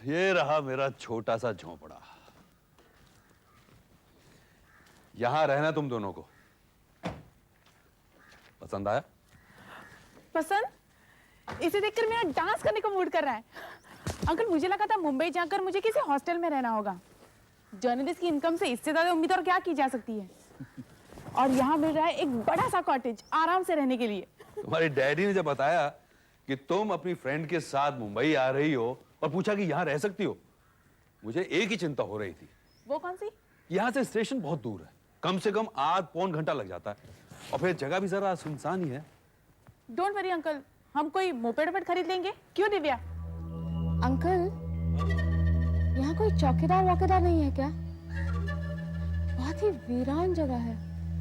ये रहा मेरा छोटा सा झोंपड़ा। यहां रहना तुम दोनों को पसंद आया? पसंद? इसे देखकर मेरा डांस करने का मूड कर रहा है। अंकल, मुझे लगा था मुंबई जाकर मुझे किसी हॉस्टल में रहना होगा। जर्नलिस्ट की इनकम से इससे ज्यादा उम्मीद और क्या की जा सकती है। और यहाँ मिल रहा है एक बड़ा सा कॉटेज आराम से रहने के लिए। तुम्हारे डैडी ने जब बताया कि तुम अपनी फ्रेंड के साथ मुंबई आ रही हो और पूछा कि यहाँ रह सकती हो, मुझे एक ही चिंता हो रही थी। वो कौन सी? यहाँ से स्टेशन बहुत दूर है, कम से कम आध पौन घंटा लग जाता है, और फिर जगह भी जरा सुनसान ही है। डोंट वरी अंकल, हम कोई मोपेड वोपेड खरीद लेंगे। क्यों दिव्या? अंकल, यहाँ कोई चौकीदार वौकीदार नहीं है क्या? बहुत ही वीरान जगह है।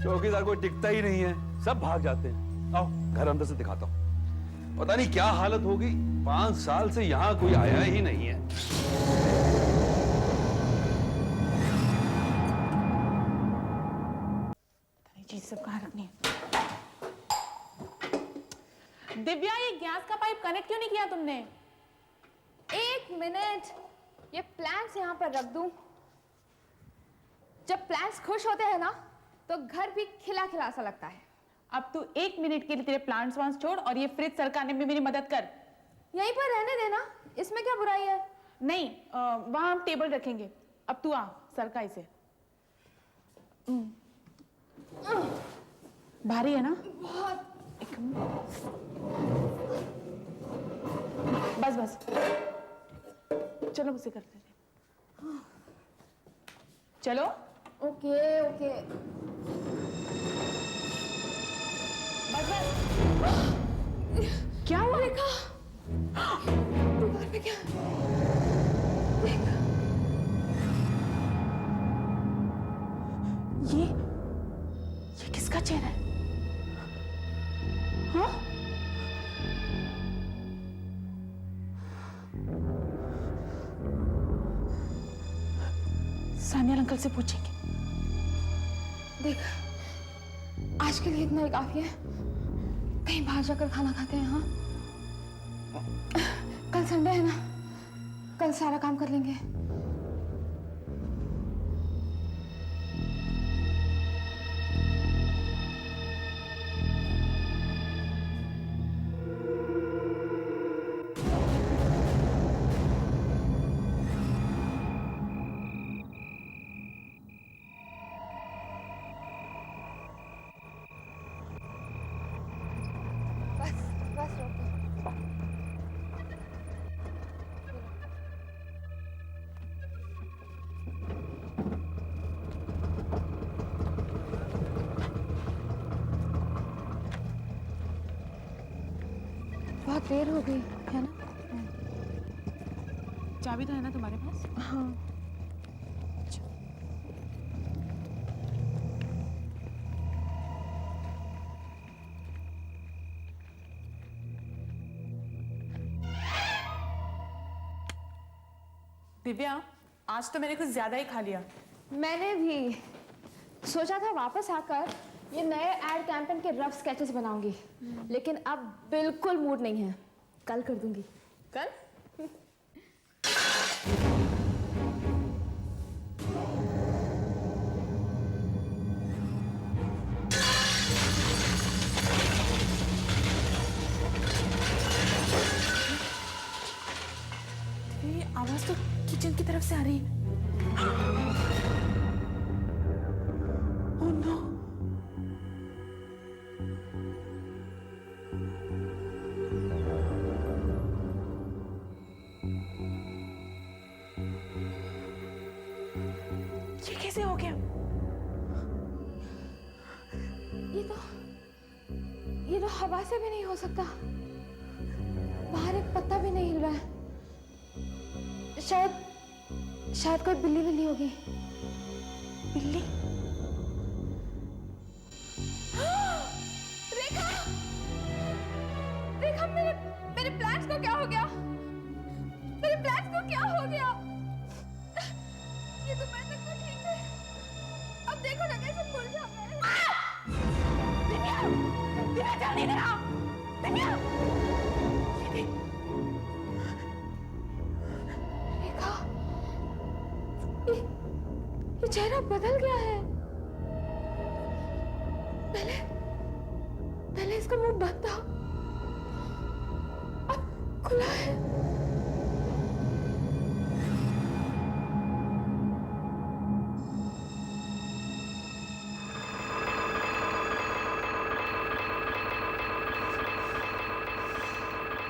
चौकीदार कोई टिकता ही नहीं है, सब भाग जाते हैं। आओ घर अंदर से दिखाता हूँ। पता नहीं क्या हालत होगी, 5 साल से यहाँ कोई आया ही नहीं है। चीज सब कहाँ रखनी है? दिव्या, ये गैस का पाइप कनेक्ट क्यों नहीं किया तुमने? 1 मिनट, ये प्लांट्स यहाँ पर रख दूं। जब प्लांट्स खुश होते हैं ना, तो घर भी खिला खिला सा लगता है। अब तू 1 मिनट के लिए तेरे प्लांट्स वांट्स छोड़ और ये फ्रिज सरकाने में मेरी मदद कर। यहीं पर रहने देना, इसमें क्या बुराई है? नहीं, वहां हम टेबल रखेंगे। अब तू आ, सरका इसे। भारी है ना? बहुत। बस बस, चलो मुझसे करते हैं। चलो। Okay okay. बस बस। क्या हुआ? देखा दीवार पे क्या? देख, ये किसका चेहरा है? हाँ? सानिया अंकल से पूछेंगे। देख, आज के लिए इतना ही काफी है। कहीं बाहर जाकर खाना खाते हैं। हाँ, कल संडे है ना, कल सारा काम कर लेंगे। बस रोको। बहुत देर हो गई है ना? चाबी तो है ना तुम्हारे पास? हाँ। दिव्या, आज तो मैंने कुछ ज्यादा ही खा लिया। मैंने भी सोचा था वापस आकर ये नए एड कैंपेन के रफ स्केचेस बनाऊंगी, लेकिन अब बिल्कुल मूड नहीं है। कल कर दूंगी। कल? ये आवाज तो किचन की तरफ से आ रही है। Oh no! ये कैसे हो गया? ये तो हवा से भी नहीं हो सकता। बाहर एक पत्ता भी नहीं हिल रहा है। शायद कोई बिल्ली होगी। बिल्ली? रेखा! रेखा, मेरे प्लांट्स को क्या हो गया? मेरे प्लांट्स को क्या हो गया? ये तो मैं तक तो ठीक है। अब देखो ना कैसे मुरझा गए। दिव्या, जल्दी देना! दिव्या! रेखा, चेहरा बदल गया है। पहले पहले इसका मुंह बंद था, अब खुला है।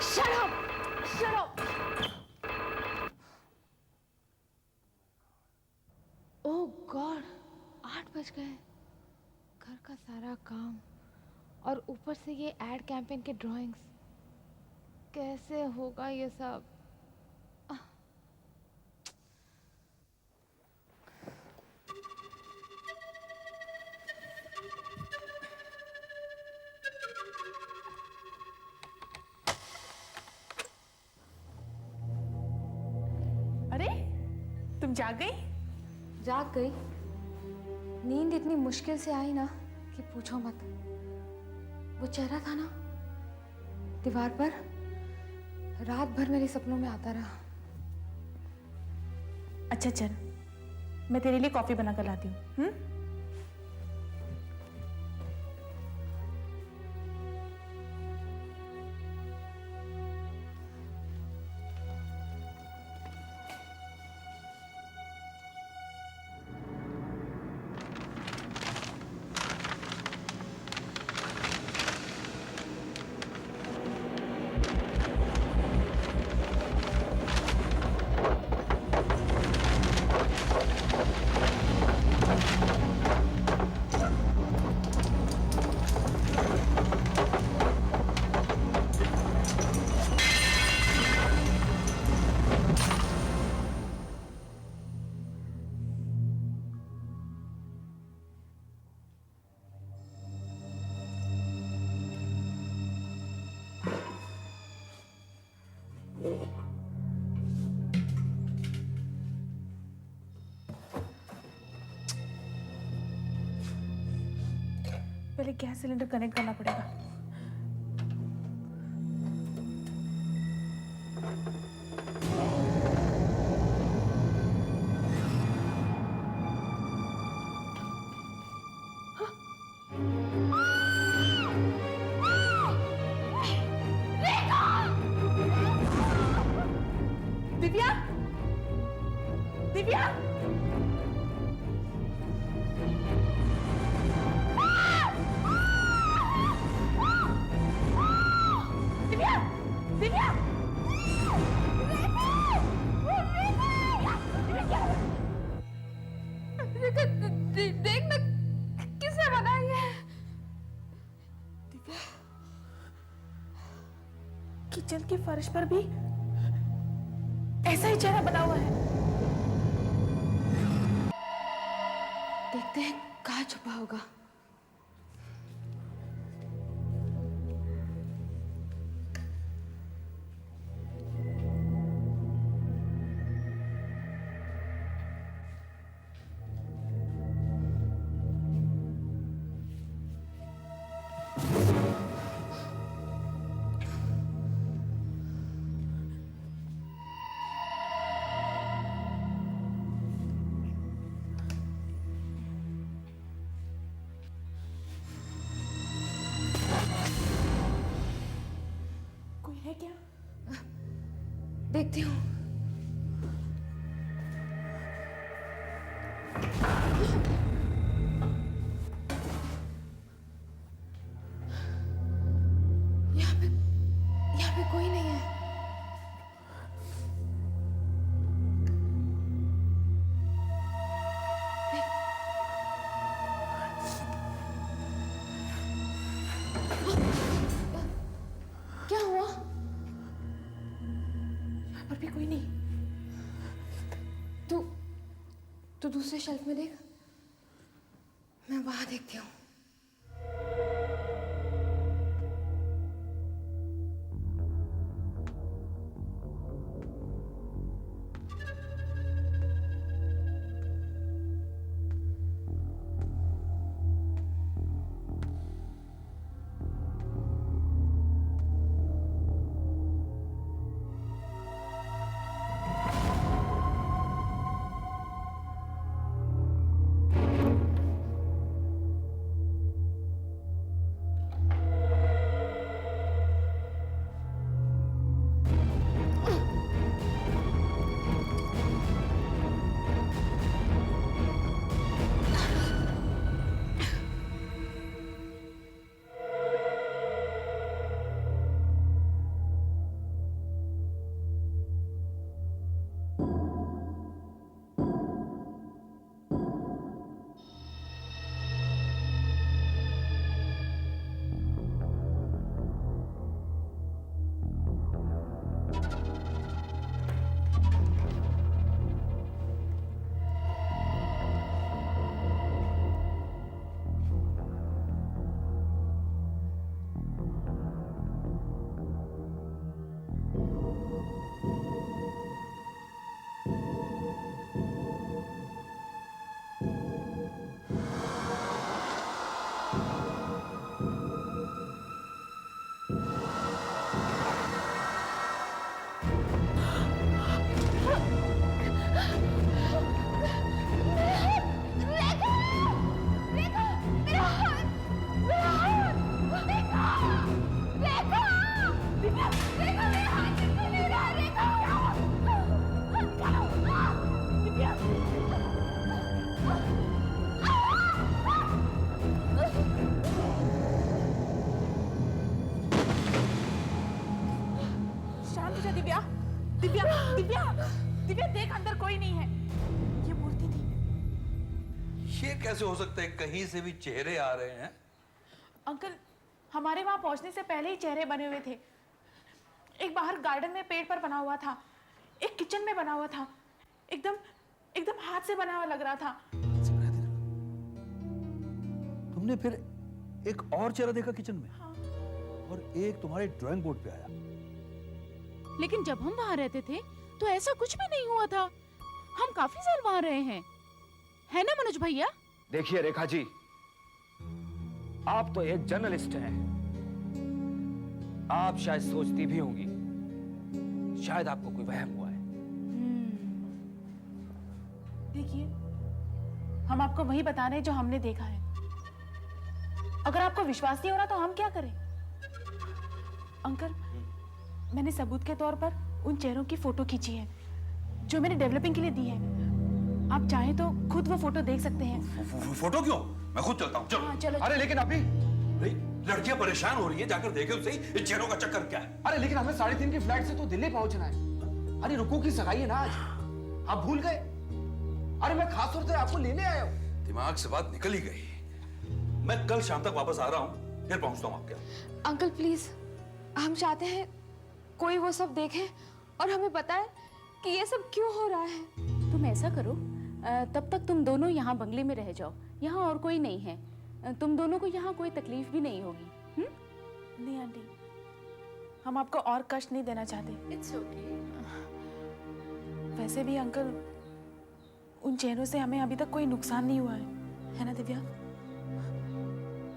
Shut up! Shut up! ओह गॉड, 8 बज गए। घर का सारा काम और ऊपर से ये एड कैंपेन के ड्राइंग्स, कैसे होगा ये सब? अरे तुम जाग गई? जाग गई। नींद इतनी मुश्किल से आई ना कि पूछो मत। वो चेहरा था ना दीवार पर, रात भर मेरे सपनों में आता रहा। अच्छा चल, मैं तेरे लिए कॉफी बना कर लाती हूँ। पहले गैस सिलेंडर कनेक्ट करना पड़ेगा। दिव्या, दिव्या, दिव्या, दिव्या, देख ना किसने बनाई है। दिव्या, किचन के फर्श पर भी ऐसा ही चेहरा बना हुआ है। देखते हैं कहाँ छुपा होगा। कोई है क्या? देखती हूँ। यहाँ पे कोई नहीं है। क्या हुआ? यहाँ पर भी कोई नहीं। तू दूसरे शेल्फ में देख, मैं वहां देखती हूँ। जा दिव्या। दिव्या दिव्या दिव्या देख, अंदर कोई नहीं है। ये मूर्ति थी। ये कैसे हो सकता है? कहीं से भी चेहरे आ रहे हैं। अंकल, हमारे वहां पहुंचने से पहले ही चेहरे बने हुए थे। एक बाहर गार्डन में पेड़ पर बना हुआ था, एक किचन में बना हुआ था, एकदम एकदम हाथ से बना हुआ लग रहा था। तुमने फिर एक और चेहरा देखा किचन में? हाँ। और एक तुम्हारे ड्राइंग बोर्ड पे आया। लेकिन जब हम वहाँ रहते थे तो ऐसा कुछ भी नहीं हुआ था। हम काफी साल वहाँ रहे हैं, है ना मनोज भैया? देखिए रेखा जी, आप तो एक जर्नलिस्ट हैं। आप शायद सोचती भी होंगी शायद आपको कोई वहम हुआ है। देखिए, हम आपको वही बता रहे हैं जो हमने देखा है। अगर आपको विश्वास नहीं हो रहा तो हम क्या करें? अंकल, मैंने सबूत के तौर पर उन चेहरों की फोटो खींची है जो मैंने डेवलपिंग के लिए दी है। आप चाहें तो खुद वो फोटो देख सकते हैं। फोटो क्यों? मैं खुद चलता हूँ। चलो। हाँ, चलो। अरे लेकिन अभी, भाई, लड़कियां परेशान हो रही है, जाकर देखे तो सही इस चेहरों का चक्कर क्या है। अरे लेकिन हमें 3:30 की फ्लाइट से तो दिल्ली पहुंचना है। अरे रुकू की सगाई है ना आज, आप भूल गए? अरे मैं खास तौर से आपको लेने आया हूँ। दिमाग से बात निकल ही गई। मैं कल शाम तक वापस आ रहा हूँ, फिर पहुंचता हूँ आपके यहाँ। अंकल प्लीज, हम चाहते हैं कोई वो सब देखे और हमें बताए कि ये सब क्यों हो रहा है। तुम ऐसा करो, तब तक तुम दोनों यहाँ बंगले में रह जाओ। यहाँ और कोई नहीं है, तुम दोनों को यहाँ कोई तकलीफ भी नहीं होगी। नहीं आंटी, हम आपको और कष्ट नहीं देना चाहते। It's okay. वैसे भी अंकल, उन चेहरों से हमें अभी तक कोई नुकसान नहीं हुआ है ना दिव्या?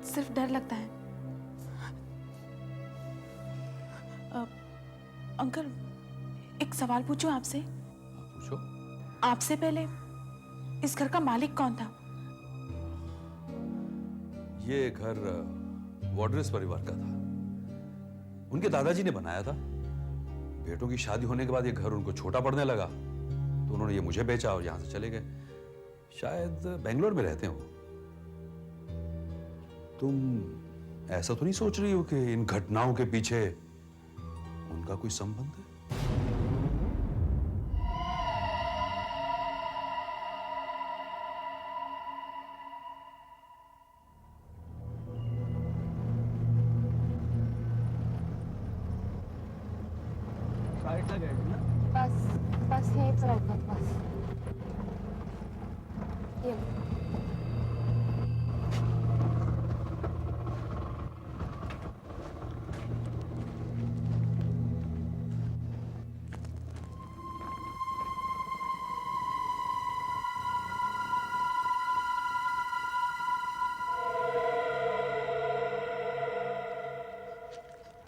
सिर्फ डर लगता है। अंकल, एक सवाल पूछूं आपसे? पूछो। आपसे पहले इस घर का मालिक कौन था? ये घर वॉडरेस परिवार का था। उनके दादाजी ने बनाया था। बेटों की शादी होने के बाद ये घर उनको छोटा पड़ने लगा, तो उन्होंने ये मुझे बेचा और यहां से चले गए। शायद बेंगलोर में रहते हो। तुम ऐसा तो नहीं सोच रही हो कि इन घटनाओं के पीछे उनका कोई संबंध है? बस बस यहीं पर रखो बस। ये लो।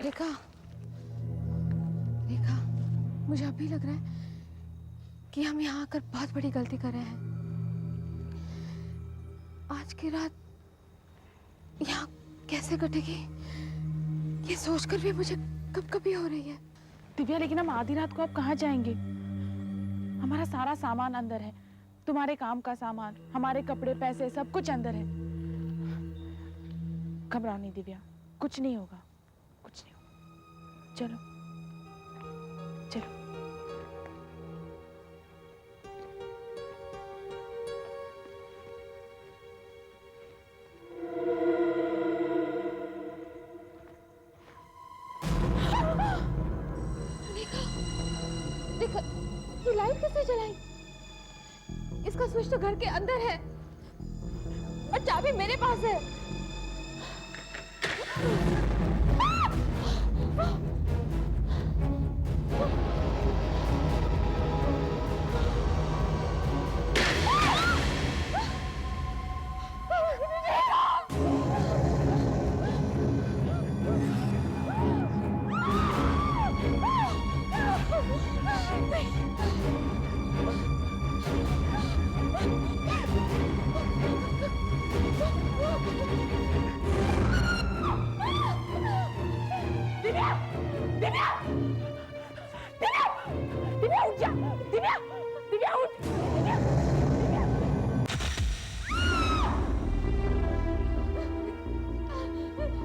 रेखा, रेखा, मुझे अभी लग रहा है कि हम यहाँ आकर बहुत बड़ी गलती कर रहे हैं। आज की रात यहाँ कैसे कटेगी ये सोचकर भी मुझे कब-कभी हो रही है। दिव्या, लेकिन हम आधी रात को अब कहाँ जाएंगे? हमारा सारा सामान अंदर है, तुम्हारे काम का सामान, हमारे कपड़े, पैसे, सब कुछ अंदर है। घबराओ नहीं दिव्या, कुछ नहीं होगा, कुछ नहीं होगा। चलो चलो। देखो, ये लाइट किसने जलाई? इसका स्विच तो घर के अंदर है और चाबी मेरे पास है। दिव्या, दिव्या, दिव्या, दिव्या उठ जा, दिव्या, दिव्या उठ, दिव्या, दिव्या।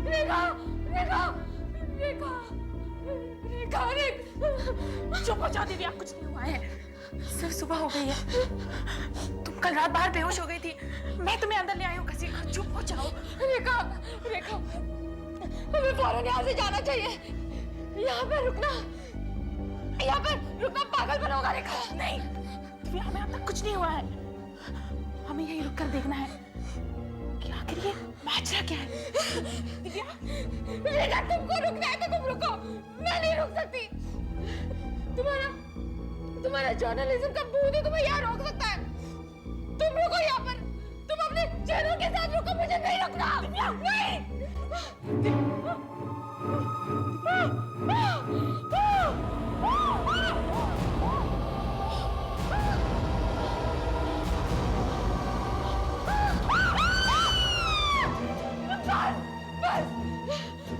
रेखा, रेखा, रेखा, रेखा। रेखा चुप हो जाओ दिव्या, कुछ नहीं हुआ है, सिर्फ सुबह हो गई है। तुम कल रात बाहर बेहोश हो गई थी, मैं तुम्हें अंदर ले आई हूँ घसीट कर। चुप हो जाओ। रेखा, रेखा, हमें फौरन यहाँ से जाना चाहिए। यहाँ पर रुकना पागलपन होगा रेखा। नहीं दिव्या, हमें अब तक कुछ नहीं हुआ है, हमें यहीं रुक कर देखना है कि आखिर ये माजरा क्या है। दिव्या, रेखा, तुमको रुकना है तो तुम रुको, मैं नहीं रुक सकती। तुम्हारा जर्नलिज्म का भूत ही तुम्हें यहाँ रोक सकता है। तुम रुको यहाँ पर, तुम अपने चेहरों के साथ रुको, मुझे नहीं रुकना। दिव्या, नहीं।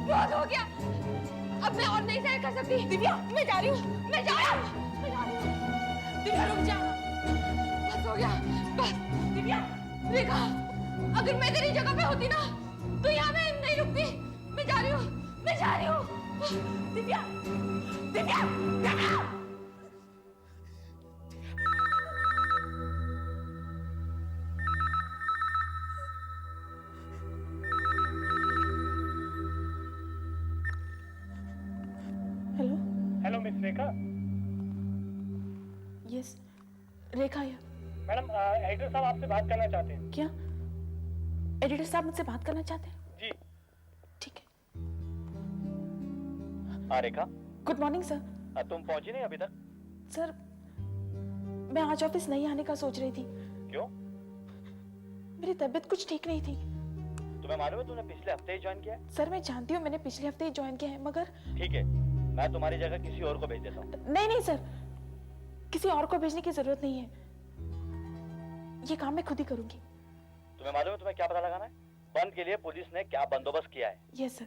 बहुत हो गया, अब मैं और नहीं सहन कर सकती। दिव्या, मैं जा रही हूँ, मैं जा रही हूँ। दिव्या, रुक जा, बस हो गया, बस। दिव्या, रेखा, अगर मैं तेरी जगह पे होती ना तो यहाँ मैं नहीं रुकती। मैं जा रही हूँ। Divya, Divya, Divya. Hello. Hello miss Rekha. Yes, Rekha है। मैडम, एडिटर साहब आपसे बात करना चाहते हैं। क्या एडिटर साहब मुझसे बात करना चाहते हैं? जी। ठीक है। हाँ रेखा, गुड मॉर्निंग सर। तुम पहुंची नहीं अभी तक? सर, मैं आज ऑफिस नहीं आने का सोच रही थी। क्यों? मेरी तबीयत कुछ ठीक नहीं थी। तुम्हें मालूम है तुमने पिछले हफ्ते ही ज्वाइन किया है? सर, मैं जानती हूँ मैंने पिछले हफ्ते ही ज्वाइन किया है, मगर ठीक है, मैं तुम्हारी जगह किसी और को भेज देता हूँ। नहीं सर, किसी और को भेजने की जरूरत नहीं है, ये काम मैं खुद ही करूंगी। तुम्हें मालूम है तुम्हें क्या पता लगाना है? बंद के लिए पुलिस ने क्या बंदोबस्त किया है? Yes sir.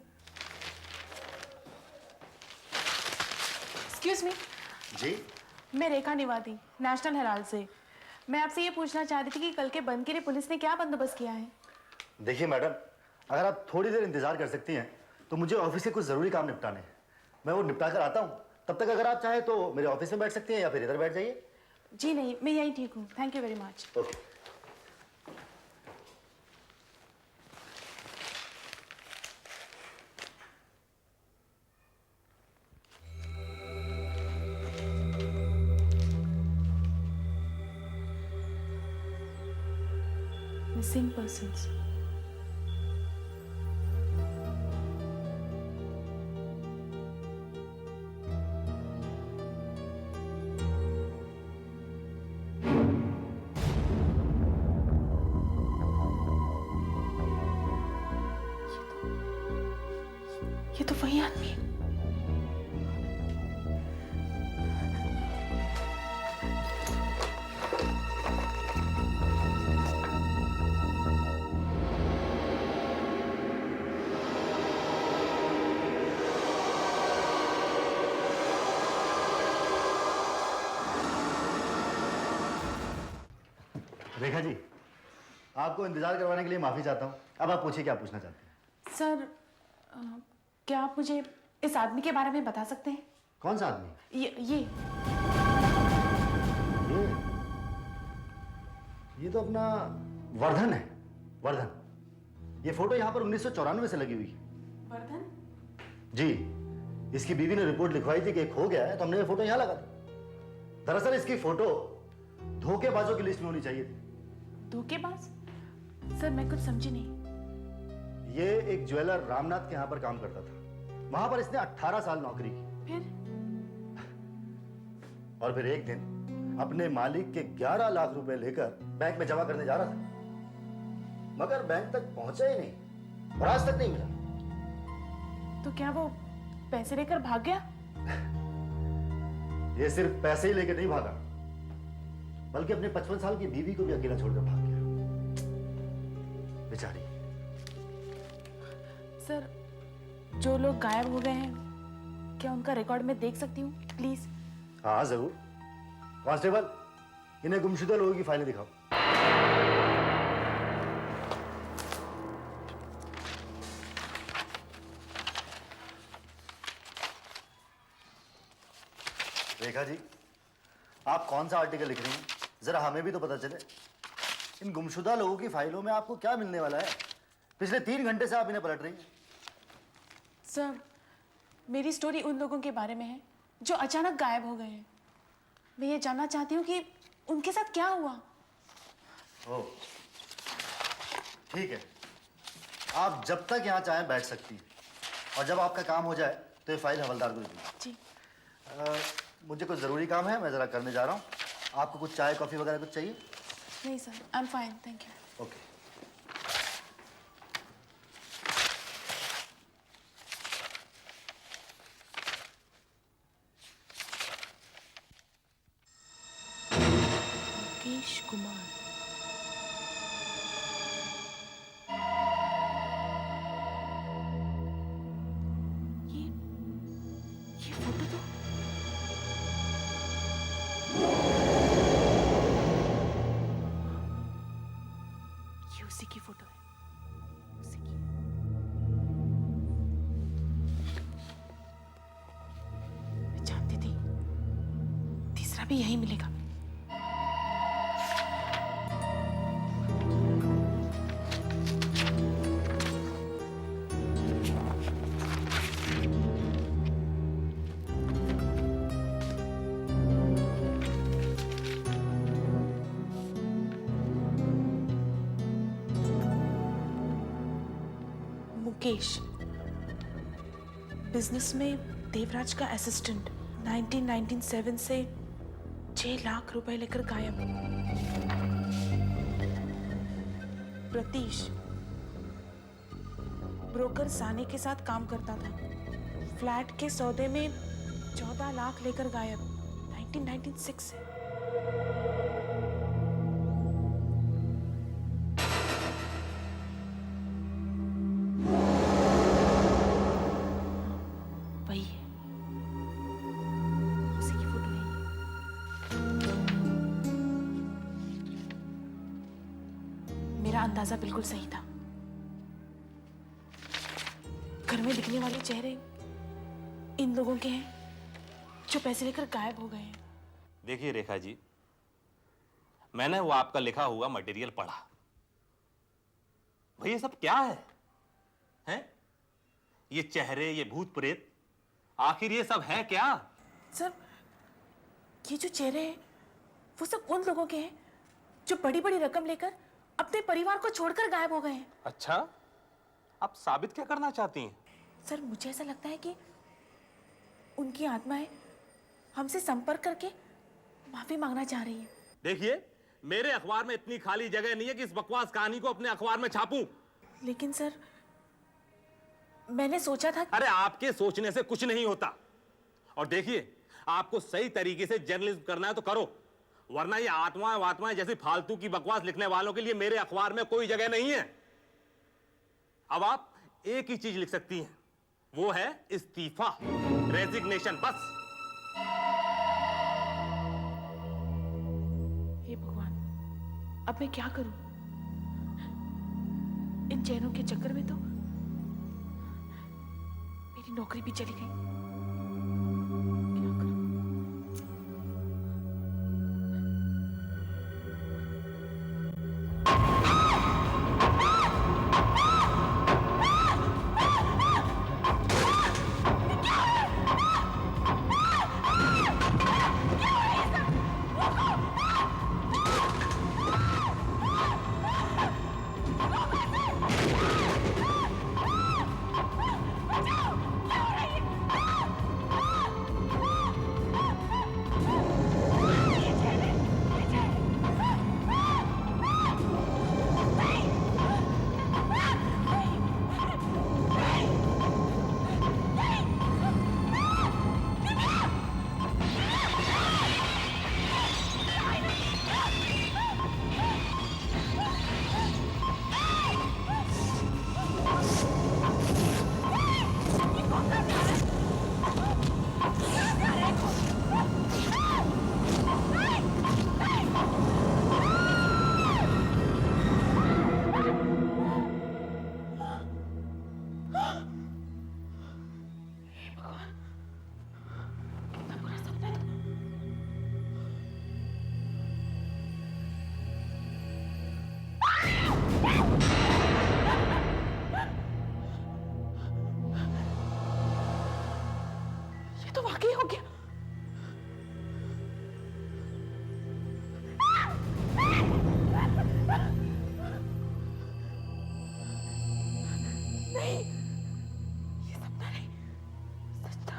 Excuse me. जी, मैं रेखा निवादी, नेशनल हेराल्ड से। मैं आपसे ये पूछना चाहती थी कि कल के बंद के लिए पुलिस ने क्या बंदोबस्त किया है? देखिए मैडम, अगर आप थोड़ी देर इंतजार कर सकती हैं तो मुझे ऑफिस से कुछ ज़रूरी काम निपटाने हैं। मैं वो निपटा कर आता हूँ, तब तक अगर आप चाहें तो मेरे ऑफिस में बैठ सकती हैं या फिर इधर बैठ जाइए। जी नहीं, मैं यहीं ठीक हूँ, thank you very much. Okay. Missing persons. ये तो वही आदमी है। रेखा जी, आपको इंतजार करवाने के लिए माफी चाहता हूँ। अब आप पूछिए क्या पूछना चाहते हैं। सर, क्या आप मुझे इस आदमी के बारे में बता सकते हैं? कौन सा आदमी? ये ये तो अपना वर्धन है। वर्धन, ये फोटो यहाँ पर 1994 से लगी हुई है। वर्धन? जी, इसकी बीवी ने रिपोर्ट लिखवाई थी कि एक खो गया है, तो हमने ये फोटो यहाँ लगा दी। दरअसल इसकी फोटो धोखेबाजों की लिस्ट में होनी चाहिए थी। धोखेबाज? सर, मैं कुछ समझी नहीं। ये एक ज्वेलर रामनाथ के यहाँ पर काम करता था। वहां पर इसने 18 साल नौकरी की। फिर? और फिर एक दिन अपने मालिक के 11 लाख रुपए लेकर बैंक में जमा करने जा रहा था, मगर बैंक तक पहुंचा ही नहीं और आज तक नहीं मिला। तो क्या वो पैसे लेकर भाग गया? ये सिर्फ पैसे ही लेकर नहीं भागा, बल्कि अपने 55 साल की बीवी को भी अकेला छोड़कर भाग गया। बेचारी। सर, जो लोग गायब हो गए हैं, क्या उनका रिकॉर्ड में देख सकती हूँ प्लीज? हाँ जरूर। कांस्टेबल, इन्हें गुमशुदा लोगों की फाइलें दिखाओ। रेखा जी, आप कौन सा आर्टिकल लिख रही हैं? जरा हमें भी तो पता चले। इन गुमशुदा लोगों की फाइलों में आपको क्या मिलने वाला है? पिछले 3 घंटे से आप इन्हें पलट रही हैं। सर, मेरी स्टोरी उन लोगों के बारे में है जो अचानक गायब हो गए हैं। मैं ये जानना चाहती हूँ कि उनके साथ क्या हुआ। ओह, ठीक है। आप जब तक यहाँ चाहें बैठ सकती हैं, और जब आपका काम हो जाए तो ये फाइल हवलदार को दे दीजिए। जी। मुझे कुछ ज़रूरी काम है, मैं ज़रा करने जा रहा हूँ। आपको कुछ चाय कॉफ़ी वगैरह कुछ चाहिए? नहीं sir, I am fine, thank you. Okay. Mukesh Kumar. ये फोटो तो ये उसी की फोटो है, उसी की। मैं जानती थी तीसरा भी यही मिलेगा। मुकेश, बिजनेस में देवराज का असिस्टेंट, 1997 से 6 लाख रुपए लेकर गायब। प्रतीश, ब्रोकर सानी के साथ काम करता था, फ्लैट के सौदे में 14 लाख लेकर गायब, 1996 से। वही है, उसी की फोटो है ये। मेरा अंदाजा बिल्कुल सही था। घर में दिखने वाले चेहरे इन लोगों के हैं जो पैसे लेकर गायब हो गए हैं। देखिए रेखा जी, मैंने वो आपका लिखा हुआ मटेरियल पढ़ा। भाई ये सब क्या है? हैं? ये चेहरे, ये भूत प्रेत, आखिर ये सब है क्या? सर, ये जो चेहरे हैं वो सब उन लोगों के हैं जो बड़ी बड़ी रकम लेकर अपने परिवार को छोड़कर गायब हो गए हैं। अच्छा, आप साबित क्या करना चाहती हैं? सर, मुझे ऐसा लगता है कि उनकी आत्माएं हमसे संपर्क करके माफी मांगना चाह रही है। देखिए, मेरे अखबार में इतनी खाली जगह नहीं है कि इस बकवास कहानी को अपने अखबार में छापूं। लेकिन सर, मैंने सोचा था। अरे आपके सोचने से कुछ नहीं होता। और देखिए, आपको सही तरीके से जर्नलिज्म करना है तो करो, वरना ये आत्माएं जैसी फालतू की बकवास लिखने वालों के लिए मेरे अखबार में कोई जगह नहीं है। अब आप एक ही चीज लिख सकती हैं, वो है इस्तीफा, रेजिग्नेशन, बस। हे भगवान, अब मैं क्या करूं? इन चैनों के चक्कर में तो मेरी नौकरी भी चली गई। क्या करूं? कितना बुरा सपना था। वाकई हो गया। नहीं, ये सपना नहीं, सच था।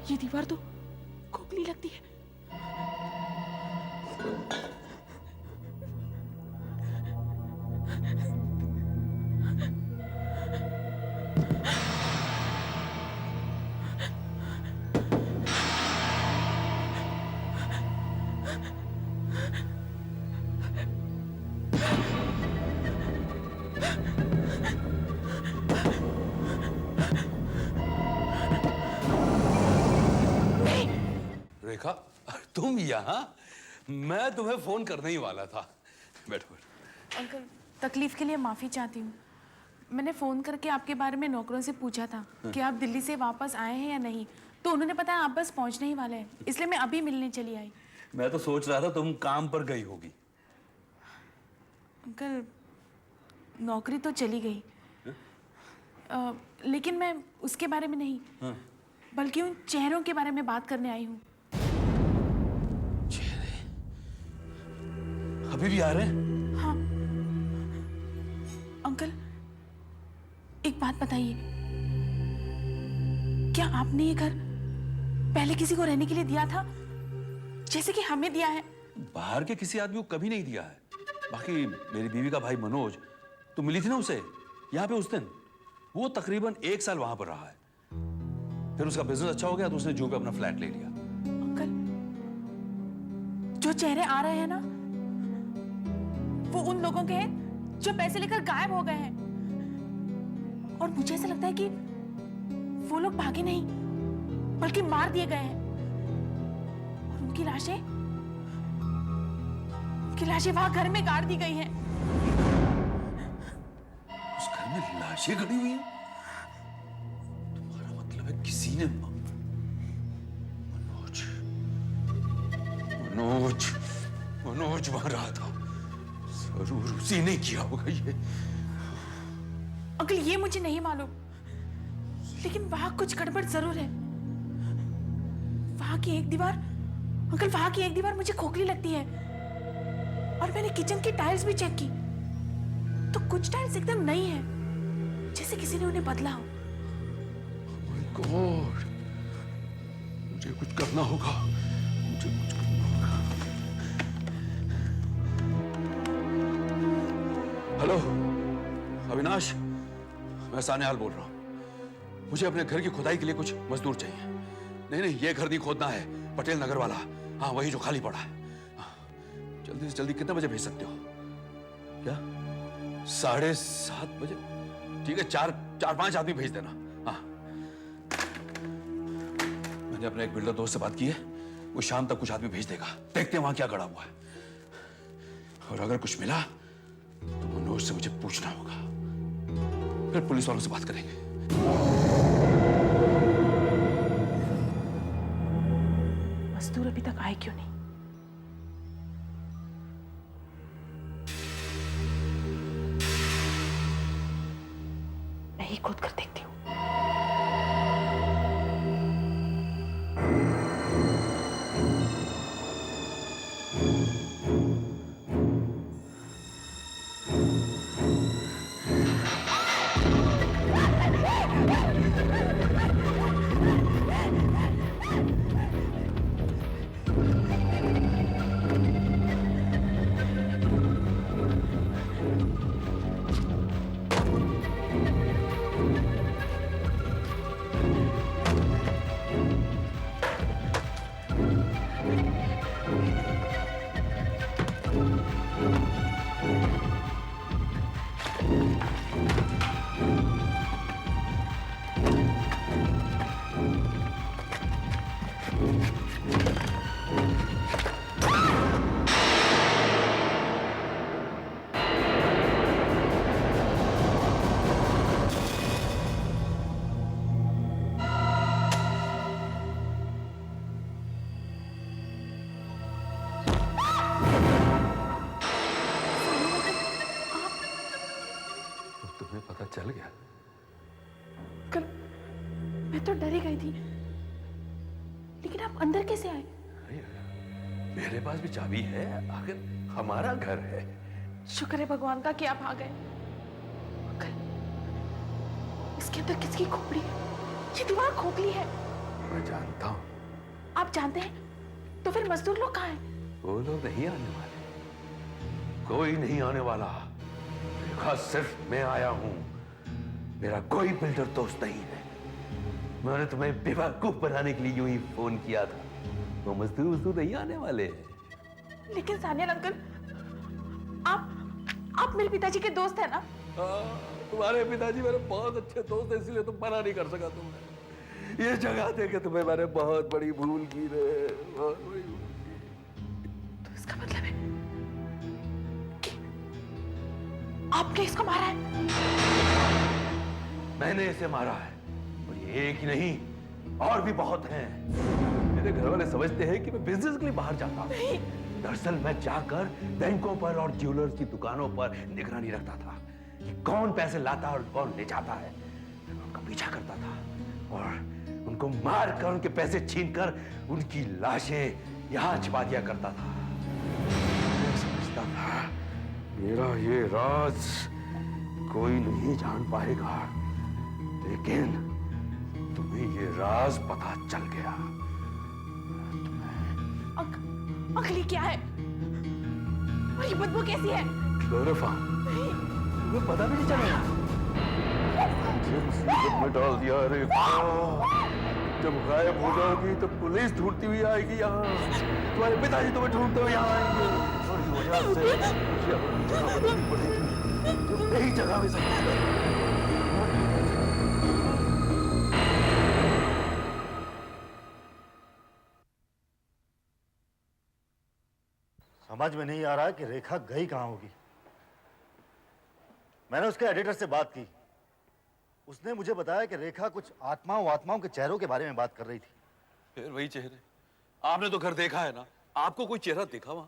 ये दीवार तो खोखली लगती है। रेखा, तुम यहाँ? मैं तुम्हें फोन करने ही वाला था। बैठो बैठो। अंकल, तकलीफ के लिए माफी चाहती हूँ। मैंने फोन करके आपके बारे में नौकरों से पूछा था कि आप दिल्ली से वापस आए हैं या नहीं, तो उन्होंने बताया आप बस पहुंचने ही वाले हैं, इसलिए मैं अभी मिलने चली आई। मैं तो सोच रहा था तुम काम पर गई होगी। अंकल, नौकरी तो चली गई, लेकिन मैं उसके बारे में नहीं, बल्कि उन चेहरों के बारे में बात करने आई हूँ। चेहरे अभी भी आ रहे हैं? हाँ। अंकल, एक बात बताइए, क्या आपने ये घर पहले किसी को रहने के लिए दिया था, जैसे कि हमें दिया है? बाहर के किसी आदमी को कभी नहीं दिया है। बाकी मेरी बीवी का भाई मनोज, तू मिली थी ना उसे यहाँ पे उस दिन, वो तकरीबन 1 साल वहां पर रहा है। फिर उसका बिजनेस अच्छा हो गया तो उसने जू पे अपना फ्लैट ले लिया। अंकल, जो चेहरे आ रहे हैं ना, वो उन लोगों के हैं जो पैसे लेकर गायब हो गए हैं। और मुझे ऐसा लगता है कि वो लोग भागे नहीं, बल्कि मार दिए गए हैं। और उनकी लाशें वहां घर में गाड़ दी गई हैं। उस घर में लाशें गड़ी हुई हैं? तुम्हारा मतलब है किसी ने मनोज वहां रहा था, जरूर उसी ने किया होगा ये। अंकल, ये मुझे नहीं मालूम, लेकिन वहां कुछ गड़बड़ जरूर है। वहां की एक दीवार, अंकल, वहां की एक दीवार मुझे खोखली लगती है। और मैंने किचन की टाइल्स भी चेक की, तो कुछ टाइल्स एकदम नई है, जैसे किसी ने उन्हें बदला हो। My God, मुझे कुछ करना होगा, मुझे कुछ करना होगा। हेलो अविनाश, मैं सान्याल बोल रहा हूँ। मुझे अपने घर की खुदाई के लिए कुछ मजदूर चाहिए। नहीं, ये घर नहीं खोदना है, पटेल नगर वाला। हाँ, वही जो खाली पड़ा है। जल्दी से जल्दी कितने बजे भेज सकते हो? क्या 7:30 बजे? ठीक है, 4-5 आदमी भेज देना। हाँ, मैंने अपने एक बिल्डर दोस्त से बात की है, वो शाम तक कुछ आदमी भेज देगा। देखते हैं वहां क्या गड़ा हुआ है, और अगर कुछ मिला तो मनोज से मुझे पूछना होगा, फिर पुलिस वालों से बात करेंगे। मजदूर अभी तक आए क्यों नहीं? मैं ही खोद कर देखती हूँ। मैं तो डरी गई थी, लेकिन आप अंदर कैसे आए? मेरे पास भी चाबी है, आखिर हमारा घर है। शुक्र है भगवान का कि आप आ गए। अंकल, इसके अंदर किसकी खोपड़ी है? ये दीवार खोखली है। मैं जानता हूँ। आप जानते हैं? तो फिर मजदूर लोग कहाँ हैं? वो लोग नहीं आने वाले, कोई नहीं आने वाला। रेखा, सिर्फ मैं आया हूँ, मेरा कोई बिल्डर दोस्त नहीं है। मैंने तुम्हें बेवकूफ बनाने के लिए यूं ही फोन किया था। वो मजदूर नहीं आने वाले। लेकिन सानियाल अंकल, आप मेरे पिताजी के दोस्त हैं ना? तुम्हारे पिताजी मेरे बहुत अच्छे दोस्त हैं, इसलिए तुम मना नहीं कर सका तुमने। ये जगह देके तुम्हें मैंने बहुत बड़ी भूल की रे, बहुत बड़ी भूल की। तो इसका मतलब है कि आपने इसको मारा है? मैंने इसे मारा है, और ये एक ही नहीं, और भी बहुत हैं। मेरे घर वाले समझते हैं कि मैं बिजनेस के लिए बाहर जाता हूँ। दरअसल मैं जाकर बैंकों पर और ज्वेलर्स की दुकानों पर निगरानी रखता था कि कौन पैसे लाता और कौन ले जाता है। मैं उनका पीछा करता था और उनको मार कर, उनके पैसे छीनकर उनकी लाशें यहाँ छिपा दिया करता था। मैं समझता था मेरा ये राज कोई नहीं जान पाएगा, लेकिन तुम्हें ये राज पता चल गया। अंकल, ये क्या है? और ये बदबू कैसी है? क्लोरोफॉर्म। तुम्हें पता भी नहीं चला? मुझे मुसीबत में डाल दिया रेखा। जब गायब हो जाओगी तो पुलिस ढूंढती हुई आएगी यहाँ, तुम्हारे पिताजी तुम्हें ढूंढते हुए यहाँ आएंगे, और इस वजह से मुझे अपनी जगह बदलनी पड़ेगी। जो नई जगह में सब समझ में नहीं आ रहा कि रेखा गई कहां होगी। मैंने उसके एडिटर से बात की, उसने मुझे बताया कि रेखा कुछ आत्माओं के चेहरों के बारे में बात कर रही थी। फिर वही चेहरे। आपने तो घर देखा है ना, आपको कोई चेहरा देखा वहां?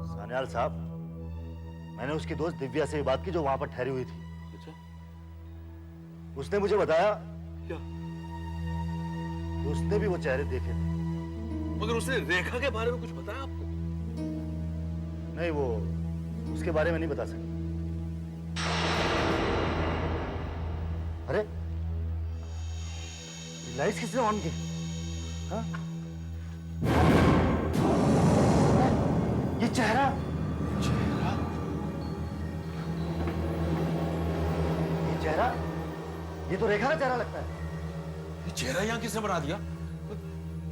सान्याल साहब, मैंने उसकी दोस्त दिव्या से भी बात की जो वहां पर ठहरी हुई थी। अच्छा, उसने मुझे बताया क्या? कि उसने भी वो चेहरे देखे थे। मगर उसने रेखा के बारे में कुछ बताया आपको? नहीं, वो उसके बारे में नहीं बता सकी। अरे, लाइट्स किसने ऑन की? हाँ? ये चेहरा ये तो रेखा का चेहरा लगता है। ये चेहरा यहाँ किसने बना दिया?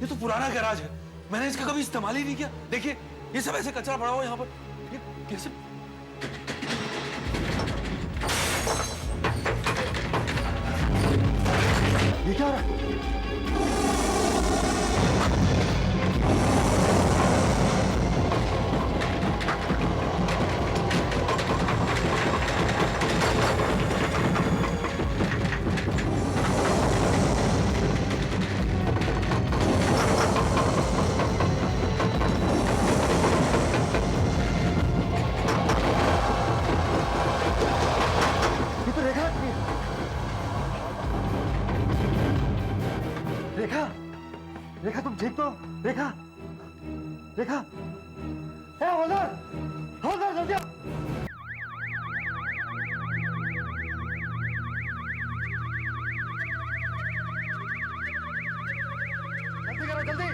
ये तो पुराना गैराज है, मैंने इसका कभी इस्तेमाल ही नहीं किया। देखिए, ये सब ऐसे कचरा पड़ा हुआ यहाँ पर। ये कैसे? ये क्या हो रहा है? रेखा, तुम ठीक तो? रेखा, रेखा, हवलदार, हवलदार जल्दी आओ। जल्दी करो, जल्दी।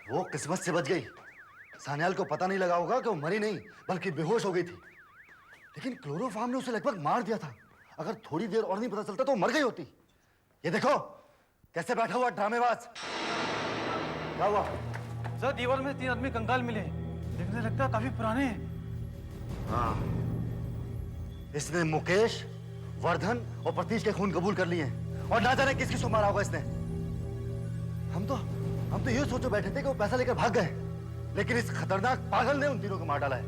वो किस्मत से बच गई। सान्याल को पता नहीं लगा होगा कि वो मरी नहीं बल्कि बेहोश हो गई थी, लेकिन क्लोरोफॉर्म ने उसे लगभग मार दिया था। अगर थोड़ी देर और नहीं पता चलता तो वो मर गई होती। ये देखो कैसे बैठा हुआ ड्रामेबाज। क्या हुआ? सर, दीवार में 3 आदमी कंकाल मिले, देखने लगता है काफी पुराने हैं। हाँ, इसने मुकेश, वर्धन और प्रतीश के खून कबूल कर लिए हैं और ना जाने किस किस को मारा होगा इसने। हम तो ये सोचो बैठे थे कि वो पैसा लेकर भाग गए, लेकिन इस खतरनाक पागल ने उन तीनों को मार डाला है।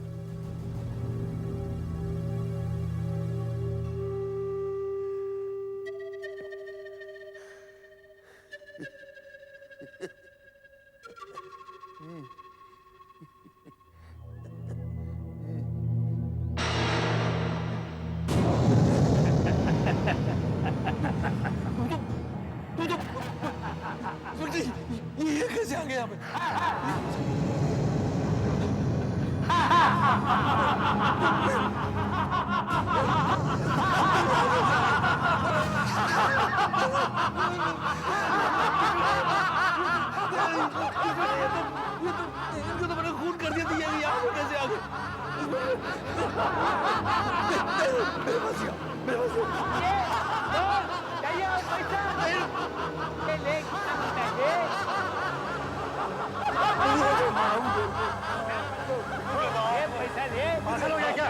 पागल हो गया क्या?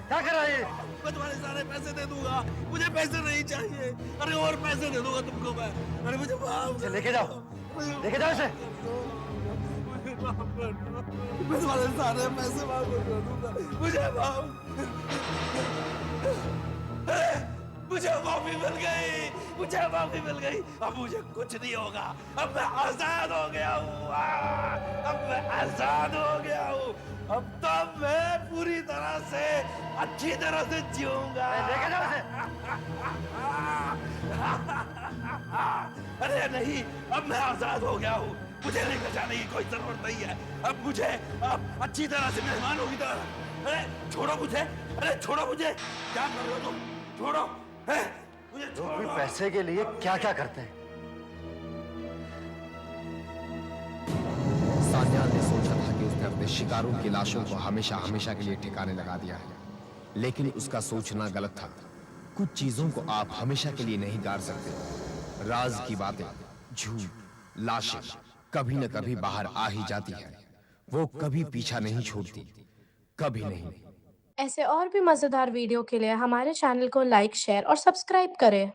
क्या कर रहा है ये? मैं तुम्हारे सारे पैसे दे दूंगा, मुझे पैसे नहीं चाहिए। अरे और पैसे दे दूंगा तुमको मैं। अरे मुझे माफ इसे लेके जाओ, लेके जाओ इसे। मैं तुम्हारे सारे पैसे माफ कर दूंगा, मुझे माफ। मुझे माफी मिल गई, मुझे माफी मिल गई। अब मुझे कुछ नहीं होगा, अब मैं आजाद हो गया हूँ। अब मैं आजाद हो गया हूँ। अब तो मैं पूरी तरह से अच्छी तरह से जीऊंगा। लेके जाओ इसे। अरे नहीं, अब मैं आजाद हो गया हूँ, मुझे लेकर जाने की कोई जरूरत नहीं है। अब मुझे अब अच्छी तरह से मेहमानों की तरह। अरे छोड़ो मुझे, अरे छोड़ो मुझे, क्या कर रहे हो तुम? छोड़ो, मुझे लोग छोड़ो। भी पैसे के लिए क्या क्या करते हैं। सान्याल ने सोचा था कि उसने अपने शिकारों की लाशों को हमेशा हमेशा के लिए ठिकाने लगा दिया है, लेकिन उसका सोचना गलत था। कुछ चीजों को आप हमेशा के लिए नहीं गार सकते। राज की बातें, झूठ, लाशें कभी न कभी बाहर आ ही जाती है। वो कभी पीछा नहीं छोड़ती, कभी नहीं। ऐसे और भी मजेदार वीडियो के लिए हमारे चैनल को लाइक, शेयर और सब्सक्राइब करें।